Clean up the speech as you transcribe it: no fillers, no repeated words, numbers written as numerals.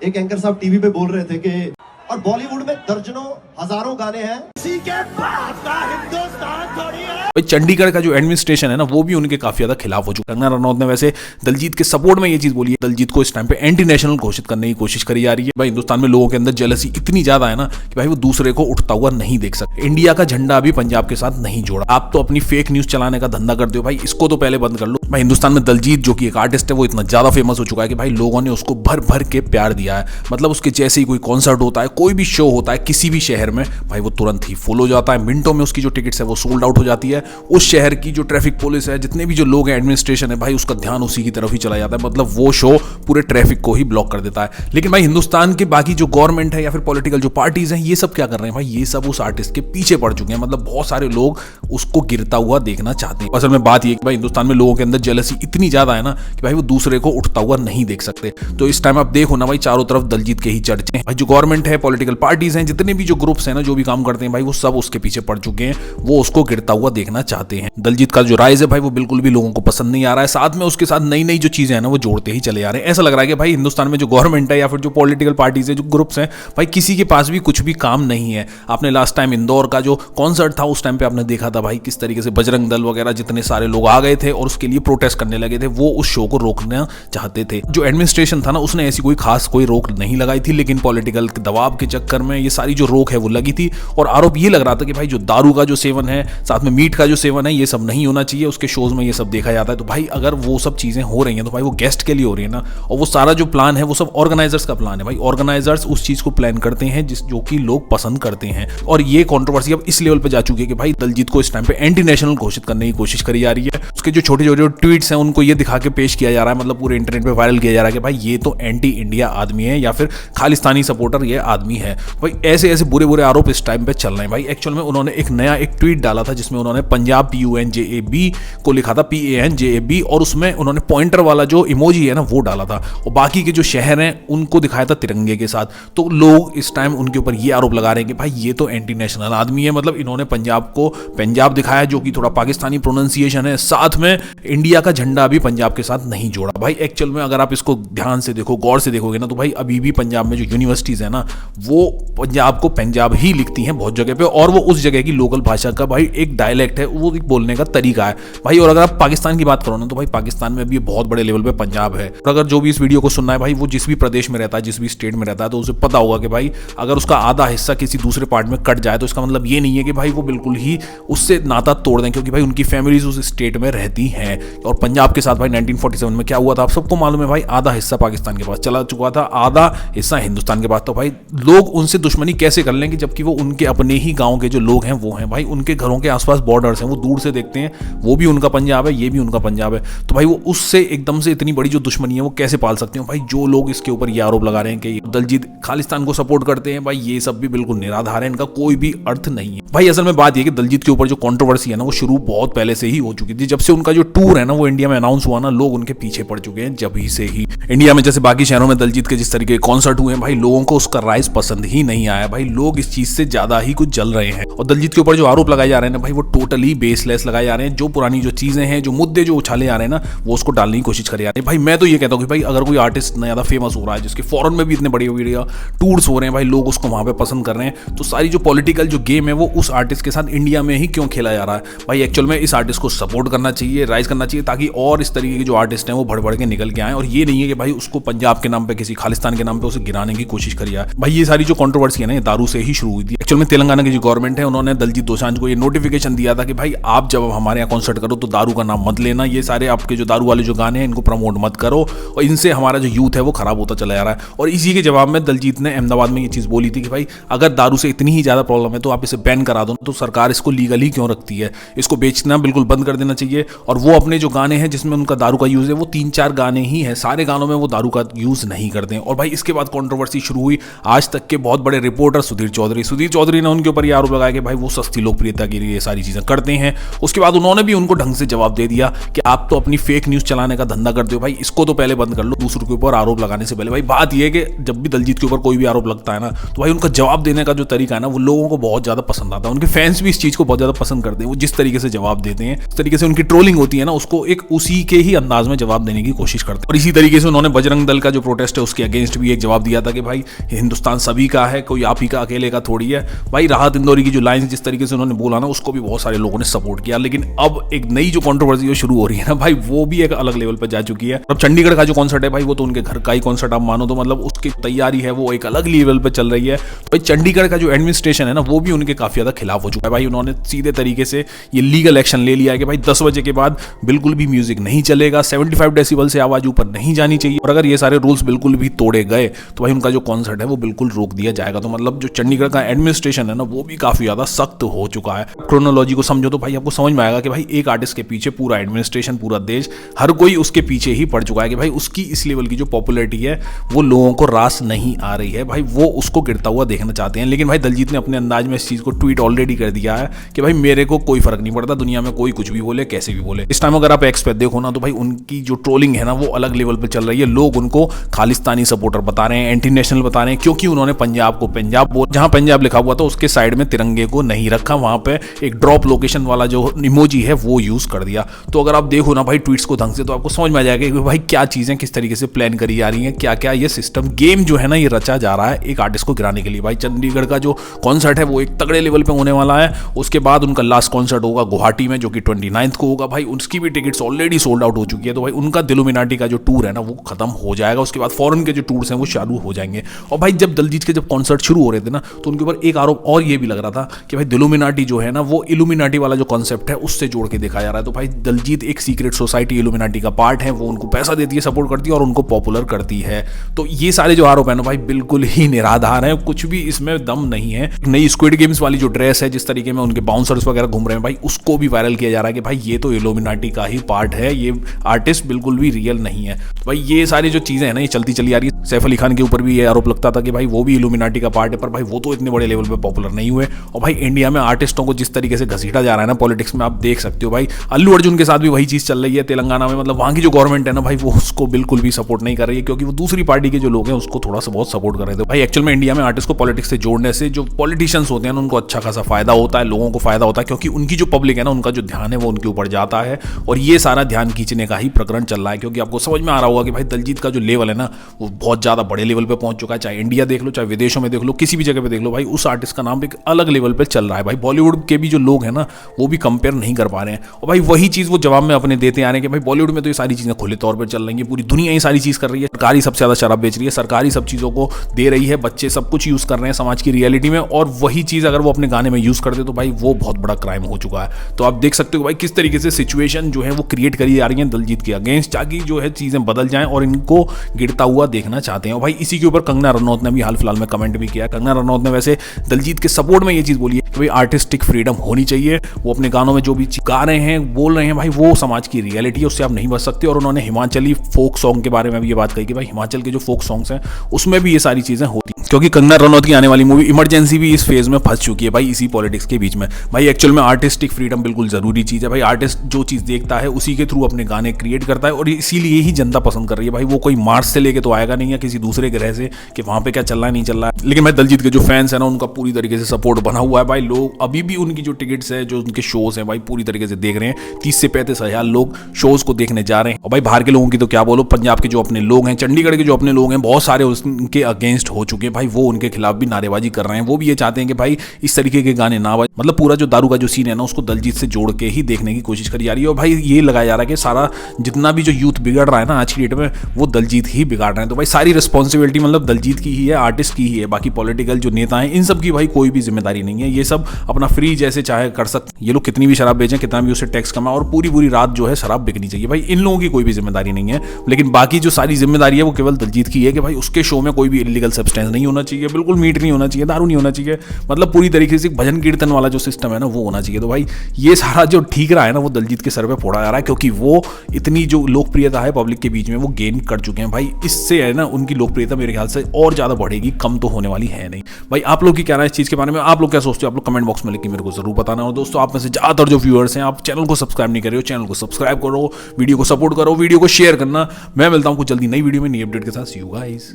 एक एंकर साहब टीवी पे बोल रहे थे कि और बॉलीवुड में दर्जनों हजारों गाने हैं, इसी के बाद का हिंदुस्तान थोड़ी है। भाई चंडीगढ़ का जो एडमिनिस्ट्रेशन है ना वो भी उनके काफी ज्यादा खिलाफ हो चुका है। कंगना रनौत ने वैसे दलजीत के सपोर्ट में ये चीज बोली है, दलजीत को इस टाइम पे एंटी नेशनल घोषित करने की कोशिश करी जा रही है। भाई हिंदुस्तान में लोगों के अंदर जेलसी इतनी ज्यादा है ना कि भाई वो दूसरे को उठता हुआ नहीं देख सकते। इंडिया का झंडा अभी पंजाब के साथ नहीं जोड़ा। आप तो अपनी फेक न्यूज चलाने का धंधा करते हो भाई, इसको तो पहले बंद कर लो। भाई हिंदुस्तान में दलजीत जो कि एक आर्टिस्ट है वो इतना ज्यादा फेमस हो चुका है कि भाई लोगों ने उसको भर भर के प्यार दिया है। मतलब उसके जैसे ही कोई कॉन्सर्ट होता है, कोई भी शो होता है किसी भी शहर में, भाई वो तुरंत ही फुल हो जाता है। मिनटों में उसकी जो टिकट्स है वो सोल्ड आउट हो जाती है। उस शहर की जो ट्रैफिक पुलिस है, जितने भी जो लोग हैं, एडमिनिस्ट्रेशन है, भाई उसका ध्यान उसी की तरफ ही चला जाता है। मतलब वो शो पूरे ट्रैफिक को ही ब्लॉक कर देता है। लेकिन भाई हिंदुस्तान के बाकी जो गवर्नमेंट है या फिर पॉलिटिकल जो पार्टीज हैं, ये सब क्या कर रहे हैं भाई, ये सब उस आर्टिस्ट के पीछे पड़ चुके हैं। मतलब बहुत सारे लोग उसको गिरता हुआ देखना चाहते हैं। असल में बात ये कि भाई हिंदुस्तान में लोगों के अंदर जेलसी इतनी ज्यादा है ना कि भाई वो दूसरे को उठता हुआ नहीं देख सकते। तो इस टाइम आप देखो ना भाई, चारों तरफ दलजीत के ही चर्चे हैं। भाई जो गवर्नमेंट है, पॉलिटिकल पार्टीज हैं, जितने भी जो ग्रुप्स हैं ना, जो भी काम करते हैं भाई, वो सब उसके पीछे पड़ चुके हैं। वो उसको गिरता हुआ देखना चाहते हैं। दलजीत का जो राइज है भाई वो बिल्कुल भी लोगों को पसंद नहीं आ रहा है। साथ में उसके साथ नई नई जो चीजें हैं ना वो जोड़ते ही चले जा रहे हैं। ऐसा लग रहा है कि भाई हिंदुस्तान में जो गवर्नमेंट है या फिर जो पॉलिटिकल पार्टीज है, जो ग्रुप्स हैं, भाई किसी के पास भी कुछ भी काम नहीं है। आपने लास्ट टाइम इंदौर का जो कॉन्सर्ट था उस टाइम पे आपने देखा था भाई किस तरीके से बजरंग दल वगैरह जितने सारे लोग आ गए थे और उसके लिए प्रोटेस्ट करने लगे थे। वो उस शो को रोकना चाहते थे। जो एडमिनिस्ट्रेशन था ना उसने ऐसी कोई खास कोई रोक नहीं लगाई थी, लेकिन पॉलिटिकल दबाव के चक्कर में ये सारी जो रोक है वो लगी थी। और आरोप ये लग रहा था कि भाई जो दारू का जो सेवन है, साथ में मीट का जो सेवन है, ये सब नहीं होना चाहिए। उसके शोज में ये सब देखा जाता है। तो भाई अगर वो सब चीजें हो रही हैं तो भाई वो गेस्ट के लिए हो रही है ना। और वो सारा जो प्लान है वो सब ऑर्गेनाइजर्स का प्लान है। भाई ऑर्गेनाइजर्स उस चीज को प्लान करते हैं जो कि लोग पसंद करते हैं। और ये कंट्रोवर्सी अब इस लेवल पे जा चुकी है कि भाई दलजीत को इस टाइम पे एंटी नेशनल घोषित करने की कोशिश करी जा रही है। उसके जो छोटे छोटे ट्वीट्स हैं उनको ये दिखा के पेश किया जा रहा है, मतलब पूरे इंटरनेट पे वायरल किया जा रहा है कि भाई ये तो एंटी इंडिया आदमी है या फिर खालिस्तानी सपोर्टर ये आदमी है। भाई ऐसे ऐसे बुरे बुरे आरोप इस टाइम पे चल रहे हैं। भाई एक्चुअल में उन्होंने एक नया एक ट्वीट डाला था जिसमें उन्होंने पंजाब PUNJAB को लिखा था PANJAB, और उसमें उन्होंने पॉइंटर वाला जो इमोजी है ना वो डाला था, और बाकी के जो शहर हैं उनको दिखाया था तिरंगे के साथ। तो लोग इस टाइम उनके ऊपर ये आरोप लगा रहे हैं कि भाई ये तो एंटी नेशनल आदमी है। मतलब इन्होंने पंजाब को पंजाब दिखाया जो कि थोड़ा पाकिस्तानी प्रोनाउंसिएशन है, साथ में इंडिया का झंडा भी पंजाब के साथ नहीं जोड़ा। भाई एक्चुअल में अगर आप इसको ध्यान से देखो, गौर से देखोगे ना, तो भाई अभी भी पंजाब में जो यूनिवर्सिटीज है ना वो पंजाब को पंजाब ही लिखती हैं बहुत जगह पे, और वो उस जगह की लोकल भाषा का भाई एक डायलेक्ट है, वो एक बोलने का तरीका है भाई। और अगर आप पाकिस्तान की बात करो ना तो भाई पाकिस्तान में भी बहुत बड़े लेवल पे पंजाब है। और अगर जो भी इस वीडियो को सुनना है भाई वो जिस भी प्रदेश में रहता है, जिस भी स्टेट में रहता है, तो उसे पता होगा कि भाई अगर उसका आधा हिस्सा किसी दूसरे पार्ट में कट जाए तो इसका मतलब ये नहीं है कि भाई वो बिल्कुल ही उससे नाता तोड़ दें, क्योंकि भाई उनकी फैमिलीज उस स्टेट में रहती हैं। और पंजाब के साथ भाई 1947 में क्या हुआ था आप सबको मालूम है। भाई आधा हिस्सा पाकिस्तान के पास चला चुका था, आधा हिस्सा हिंदुस्तान के पास। तो भाई लोग उनसे दुश्मनी कैसे कर लेंगे जबकि वो उनके अपने ही गांव के जो लोग हैं वो हैं। भाई उनके घरों के आसपास बॉर्डर्स हैं, वो दूर से देखते हैं, वो भी उनका पंजाब है, ये भी उनका पंजाब है। तो भाई वो उससे एकदम से इतनी बड़ी जो दुश्मनी है वो कैसे पाल सकते हो। भाई जो लोग इसके ऊपर ये आरोप लगा रहे हैं कि दलजीत खालिस्तान को सपोर्ट करते हैं, भाई ये सब भी बिल्कुल निराधार है, इनका कोई भी अर्थ नहीं है। भाई असल में बात ये कि दलजीत के ऊपर जो कंट्रोवर्सी है ना वो शुरू बहुत पहले से ही हो चुकी थी। जब से उनका जो टूर है ना वो इंडिया में अनाउंस हुआ ना, लोग उनके पीछे पड़ चुके हैं जब ही से ही। इंडिया में जैसे बाकी शहरों में दलजीत के जिस तरीके के कॉन्सर्ट हुए हैं भाई, लोगों को उसका राइज पसंद ही नहीं आया। भाई लोग इस चीज से ज्यादा ही कुछ जल रहे हैं। और दलजीत के ऊपर जो आरोप लगाए जा रहे हैं ना भाई वो टोटली बेसलेस लगाए जा रहे हैं। जो पुरानी जो चीजें हैं, जो मुद्दे जो उछाले जा रहे हैं ना, वो उसको डालने की कोशिश करे जा रहे हैं। भाई मैं तो ये कहता हूँ कि भाई अगर कोई आर्टिस्ट इतना ज्यादा फेमस हो रहा है, जिसके फॉरेन में भी इतने बड़े बड़े टूर्स हो रहे हैं, भाई लोग उसको वहां पे पसंद कर रहे हैं, तो सारी जो पॉलिटिकल जो गेम है वो उस आर्टिस्ट के साथ इंडिया में ही क्यों खेला जा रहा है। भाई एक्चुअल में इस आर्टिस्ट को सपोर्ट करना चाहिए, राइज करना चाहिए, ताकि और इस तरीके के जो आर्टिस्ट हैं वो बढ़ बढ़ के निकल के आए। और ये नहीं है कि भाई उसको पंजाब के नाम पे, किसी खालिस्तान के नाम पे उसे गिराने की कोशिश करी जाए। भाई ये सारी जो कंट्रोवर्सी है ना ये दारू से ही शुरू हुई थी। एक्चुअल में तेलंगाना की जो गवर्नमेंट है उन्होंने दलजीत दोसांझ को ये नोटिफिकेशन दिया था कि भाई आप जब हमारे यहाँ कॉन्सर्ट करो तो दारू का नाम मत लेना, ये सारे आपके जो दारू वाले जो गाने हैं इनको प्रमोट मत करो, और इनसे हमारा जो यूथ है वो खराब होता चला जा रहा है। और इसी के जवाब में दलजीत ने अहमदाबाद में ये चीज बोली थी कि भाई अगर दारू से इतनी ही ज्यादा प्रॉब्लम है तो आप इसे बैन करा दो। तो सरकार इसको लीगली क्यों रखती है, इसको बेचना बिल्कुल बंद कर देना चाहिए। और वो अपने जो गाने हैं जिसमें उनका दारू का यूज है वो 3-4 गाने ही है, सारे गानों में वो दारू का यूज नहीं करते हैं। और भाई इसके बाद कंट्रोवर्सी शुरू हुई। आज तक के बहुत बड़े रिपोर्टर सुधीर चौधरी ने उनके ऊपर ये आरोप लगाया कि भाई वो सस्ती लोकप्रियता के लिए ये सारी चीजें करते हैं। उसके बाद उन्होंने भी उनको ढंग से जवाब दे दिया कि आप तो अपनी फेक न्यूज चलाने का धंधा करते हो, भाई इसको तो पहले बंद कर लो दूसरों के ऊपर आरोप लगाने से पहले। भाई बात यह है कि जब भी दलजीत के ऊपर ऊपर कोई भी आरोप लगता है ना, तो भाई उनका जवाब देने का जो तरीका है ना, वो लोगों को बहुत ज्यादा पसंद आता है। उनके फैंस भी इस चीज को बहुत ज्यादा पसंद करते हैं। वो जिस तरीके से जवाब देते हैं, उस तरीके से उनकी ट्रोलिंग होती है ना, उसको एक उसी के ही अंदाज में जवाब देने की कोशिश करते हैं। और इसी तरीके से उन्होंने बजरंग दल का जो प्रोटेस्ट है उसके अगेंस्ट भी एक जवाब दिया था कि भाई हिंदुस्तान सभी का है, कोई आप ही का अकेले का थोड़ी है। भाई राहत इंदौरी की जो लाइन जिस तरीके से उन्होंने बोला ना, उसको भी बहुत सारे लोगों ने सपोर्ट किया। लेकिन अब एक नई जो कंट्रोवर्सी शुरू हो रही है ना भाई, वो भी एक अलग लेवल पर जा चुकी है। अब चंडीगढ़ का जो कॉन्सर्ट है भाई, वो तो उनके घर का ही कॉन्सर्ट आप मानो, तो मतलब उसकी तैयारी है वो एक अलग लेवल पर चल रही है। भाई चंडीगढ़ का जो एडमिनिस्ट्रेशन है ना, वो भी उनके काफी ज्यादा खिलाफ हो चुका है। भाई उन्होंने सीधे तरीके से ये लीगल एक्शन ले लिया है कि भाई 10 बजे के बाद बिल्कुल भी म्यूजिक नहीं चलेगा, 75 डेसिबल से आवाज ऊपर नहीं जानी चाहिए, और अगर ये सारे रूल्स बिल्कुल भी तोड़े गए तो भाई उनका जो कॉन्सर्ट है वो बिल्कुल रोक दिया जाएगा। तो मतलब जो चंडीगढ़ का एडमिनिस्ट्रेशन है ना, वो भी काफी ज्यादा सख्त हो चुका है। क्रोनोलॉजी को समझो तो भाई आपको समझ में आएगा कि भाई एक आर्टिस्ट के पीछे पूरा एडमिनिस्ट्रेशन, पूरा देश, हर कोई उसके पीछे ही पड़ चुका है कि भाई उसकी इस लेवल की जो पॉपुलैरिटी है वो लोगों को रास नहीं आ रही है। भाई वो उसको गिरता हुआ देखना चाहते हैं। लेकिन भाई दलजीत ने अपने अंदाज में इस चीज को ट्वीट ऑलरेडी कर दिया है कि भाई मेरे को कोई फर्क नहीं पड़ता, दुनिया में कोई कुछ भी बोले, कैसे भी बोले। इस टाइम अगर आप एक्स पे देखो ना, तो भाई उनकी जो ट्रोलिंग है ना, वो अलग लेवल पे चल रही है। लोग उनको खालिस्तानी सपोर्टर बता रहे हैं, एंटी नेशनल बता रहे हैं, क्योंकि उन्होंने पंजाब को पंजाब, जहां पंजाब लिखा हुआ था उसके साइड में तिरंगे को नहीं रखा, वहां पे एक ड्रॉप लोकेशन वाला जो इमोजी है वो यूज कर दिया। तो अगर आप देखो ना भाई ट्वीट्स को ढंग से, तो आपको समझ में आ जाएगा कि भाई क्या चीजें किस तरीके से प्लान करी जा रही हैं, क्या क्या ये सिस्टम गेम जो है ना, ये रचा जा रहा है एक आर्टिस्ट को गिराने के लिए। भाई चंडीगढ़ का जो कॉन्सर्ट है वो एक तगड़े लेवल पे होने वाला है। उसके बाद उनका लास्ट कॉन्सर्ट होगा गुवाहाटी में, जो कि 29 को होगा। भाई उसकी भी टिकट्स ऑलरेडी सोल्ड आउट हो चुकी है। तो भाई उनका दिलुमिनाटी का जो टूर है ना, वो खत्म हो जाएगा। उसके बाद फॉरेन के जो टूर्स हैं वो चालू हो जाएंगे। और भाई जब दलजीत के जब कॉन्सर्ट शुरू हो रहे थे ना, तो उनके ऊपर एक आरोप और ये भी लग रहा था कि भाई दिलुमिनाटी जो है ना, वो इल्यूमिनाटी वाला जो कॉन्सेप्ट है उससे जोड़ के देखा जा रहा है। तो भाई दलजीत एक सीक्रेट सोसाइटी इल्यूमिनाटी का पार्ट है, वो उनको पैसा देती है, सपोर्ट करती है और उनको पॉपुलर करती है। तो ये सारे जो आरोप है ना भाई, बिल्कुल ही निराधार है, कुछ भी इसमें दम नहीं है। नई स्क्विड गेम्स वाली जो ड्रेस है, जिस तरीके में उनके बाउंसर्स वगैरह घूम रहे हैं भाई, उसको भी वायरल किया जा रहा है कि भाई ये तो इल्यूमिनाटी का ही पार्ट है, ये आर्टिस्ट बिल्कुल भी रियल नहीं है। भाई ये सारी जो चीजें हैं ना, ये चलती चली आ रही है। सैफ अली खान के ऊपर भी ये आरोप लगता था कि भाई वो भी इल्यूमिनाटी का पार्ट है, पर भाई वो तो इतने बड़े लेवल पे पॉपुलर नहीं हुए। और भाई इंडिया में आर्टिस्टों को जिस तरीके से घसीटा जा रहा है ना पॉलिटिक्स में, आप देख सकते हो भाई अल्लू अर्जुन के साथ भी वही चीज चल रही है तेलंगाना में। मतलब वहां की जो गवर्नमेंट है ना भाई, वो उसको बिल्कुल भी सपोर्ट नहीं कर रही है, क्योंकि वो दूसरी पार्टी के जो लोग हैं उसको थोड़ा सा बहुत सपोर्ट कर रहे थे। भाई एक्चुअल में इंडिया में आर्टिस्ट को पॉलिटिक्स से जोड़ने से जो पॉलिटिशियंस होते हैं उनको अच्छा खासा फायदा होता है, लोगों को फायदा होता है, क्योंकि उनकी जो पब्लिक है ना, उनका जो ध्यान है वो उनके ऊपर जाता है। और ये सारा ध्यान खींचने का ही प्रकरण चल रहा है, क्योंकि आपको समझ में आ रहा होगा कि भाई दलजीत का जो लेवल है ना, वो बहुत ज्यादा बड़े लेवल पे पहुंच चुका है। चाहे इंडिया देख लो, चाहे विदेशों में देख लो, किसी भी जगह पे देख लो, भाई उस आर्टिस्ट का नाम एक अलग लेवल पे चल रहा है। भाई बॉलीवुड के भी जो लोग हैं ना, वो भी कंपेयर नहीं कर पा रहे हैं। और भाई वही चीज वो जवाब में अपने देते आ रहे हैं कि भाई बॉलीवुड में तो ये सारी चीजें खुले तौर पर चल रही है, पूरी दुनिया ये सारी चीज कर रही है, सरकारी सबसे ज्यादा शराब बेच रही है, सरकारी सब चीजों को दे रही है, बच्चे सब कुछ यूज कर रहे हैं समाज की रियलिटी में। और वही चीज अगर वो अपने गाने में यूज कर दे तो भाई वो बहुत बड़ा क्राइम हो चुका है। तो आप देख सकते हो भाई किस तरीके से सिचुएशन जो है वो क्रिएट करी जा रही है दलजीत के अगेंस्ट, ताकि जो है चीजें बदल जाएं और इनको गिरता हुआ देखना चाहते हैं। और भाई इसी के ऊपर कंगना रनौत ने भी हाल फिलहाल में कमेंट भी किया। कंगना रनौत ने वैसे दलजीत के सपोर्ट में ये चीज बोली है कि भाई आर्टिस्टिक फ्रीडम होनी चाहिए, वो अपने गानों में जो भी गा रहे हैं, बोल रहे हैं, भाई वो समाज की रियलिटी है, उससे आप नहीं बच सकते। और उन्होंने हिमाचली फोक सॉन्ग के बारे में भी ये बात कही कि भाई हिमाचल के जो फोक सॉन्ग्स हैं उसमें भी ये सारी चीजें होती हैं, क्योंकि कंगना रनौत की आने वाली मूवी इमरजेंसी भी इस फेज में फंस चुकी है भाई, इसी पॉलिटिक्स के बीच में। भाई एक्चुअल में आर्टिस्टिक फ्रीडम बिल्कुल जरूरी चीज है। भाई आर्टिस्ट जो चीज देखता है उसी के थ्रू अपने गाने क्रिएट करता है, और इसीलिए ही जनता पसंद कर रही है। भाई वो कोई मार्स से लेके तो आएगा नहीं, या किसी दूसरे ग्रह से कि वहां पे क्या चल रहा है नहीं चल रहा है। लेकिन भाई दलजीत के जो फैंस है ना, उनका पूरी तरीके से सपोर्ट बना हुआ है। भाई लोग अभी भी उनकी जो टिकट्स है, जो उनके शोज हैं भाई, पूरी तरीके से देख रहे हैं। 30 से 35 हजार लोग शोज को देखने जा रहे हैं। और भाई बाहर के लोगों की तो क्या बोलो, पंजाब के जो अपने लोग हैं, चंडीगढ़ के जो अपने लोग हैं, बहुत सारे उनके अगेंस्ट हो चुके हैं। भाई वो उनके खिलाफ भी नारेबाजी कर रहे हैं। वो भी ये चाहते हैं कि भाई इस तरीके के गाने ना बजे। मतलब पूरा जो दारू का जो सीन है ना, उसको दलजीत से जोड़ के ही देखने की कोशिश करी जा रही है। और भाई ये लगाया जा रहा है कि सारा जितना भी जो यूथ बिगड़ रहा है ना आज की डेट में, वो दलजीत ही बिगाड़ रहे हैं। तो भाई सारी रिस्पॉन्सिबिलिटी मतलब दलजीत की ही है, आर्टिस्ट की ही है। बाकी पॉलिटिकल जो नेता हैं, इन सब की भाई कोई भी जिम्मेदारी नहीं है। ये सब अपना फ्री जैसे चाहे कर सकते। ये लोग कितनी भी शराब बेचें, कितना भी उससे टैक्स कमाएं, और पूरी पूरी रात जो है शराब बिकनी चाहिए। भाई इन लोगों की कोई भी जिम्मेदारी नहीं है। लेकिन बाकी जो सारी जिम्मेदारी है वो केवल दलजीत की है कि भाई उसके शो में कोई भी इलीगल सब्सटेंस नहीं होना चाहिए, बिल्कुल मीट नहीं होना चाहिए, दारू नहीं होना चाहिए। मतलब पूरी तरीके से भजन कीर्तन वाला जो सिस्टम है ना, वो होना चाहिए। तो भाई ये सारा जो ठीक रहा है ना, वो दलजीत के सर पे फोड़ा जा रहा है, क्योंकि वो इतनी जो लोकप्रियता है पब्लिक के बीच में वो गेन कर चुके हैं। भाई इससे है ना उनकी लोकप्रियता मेरे ख्याल से और ज्यादा बढ़ेगी, कम तो होने वाली है नहीं। भाई आप लोग की क्या राय इस चीज के बारे में, आप लोग क्या सोचते हो, आप लोग कमेंट बॉक्स में लिख के मेरे को जरूर बताना। और दोस्तों आप में से ज्यादातर जो व्यूअर्स हैं, आप चैनल को सब्सक्राइब नहीं कर रहे हो, चैनल को सब्सक्राइब करो, वीडियो को सपोर्ट करो, वीडियो को शेयर करना। मैं मिलता हूं कुछ जल्दी नई वीडियो में नई अपडेट के साथ। सी यू गाइस।